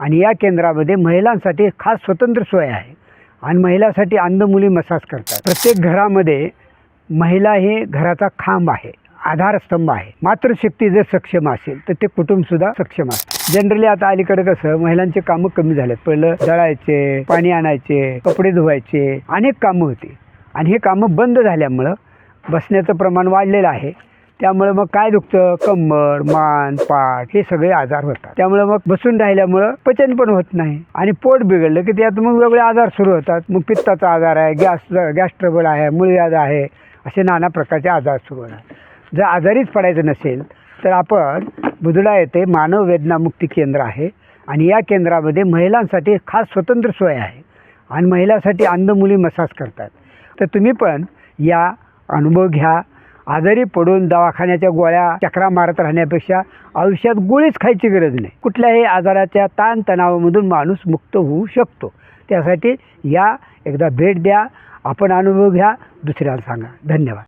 आणि या केंद्रामध्ये महिलांसाठी खास स्वतंत्र सोय आहे आणि महिलांसाठी अंध मुली मसाज करतात। प्रत्येक घरामध्ये महिला ही घराचा खांब आहे, आधारस्तंभ आहे। मातृशक्ती जर सक्षम असेल तर ते कुटुंबसुद्धा सक्षम असतं। जनरली आता अलीकडे कसं महिलांचे कामं कमी झालेत। पहिलं दळायचे, पाणी आणायचे, कपडे धुवायचे, अनेक कामं होती आणि हे कामं बंद झाल्यामुळं बसण्याचं प्रमाण वाढलेलं आहे। त्यामुळे मग काय दुखतं, कंबर, मान, पाठ हे सगळे आजार होतात। त्यामुळे मग बसून राहिल्यामुळं पचन पण होत नाही आणि पोट बिघडलं की त्यात मग वेगळे आजार सुरू होतात। मग पित्ताचा आजार आहे, गॅस ट्रबल आहे, मूळव्याध आहे, असे नाना प्रकारचे आजार सुरू होतात। जर आजारीच पडायचं नसेल तर आपण बुधडा येथे मानव वेदना मुक्ती केंद्र आहे आणि या केंद्रामध्ये महिलांसाठी खास स्वतंत्र सोय आहे आणि महिलांसाठी अंध मुली मसाज करतात। तर तुम्ही पण या अनुभव घ्या। आजारी पडून दवाखान्याच्या गोळ्या चक्रा मारत राहण्यापेक्षा आयुष्यात गोळीच खायची गरज नाही। कुठल्याही आजाराच्या ताणतणावामधून माणूस मुक्त होऊ शकतो। त्यासाठी या एकदा भेट द्या, आपण अनुभव घ्या, दुसऱ्याला सांगा। धन्यवाद।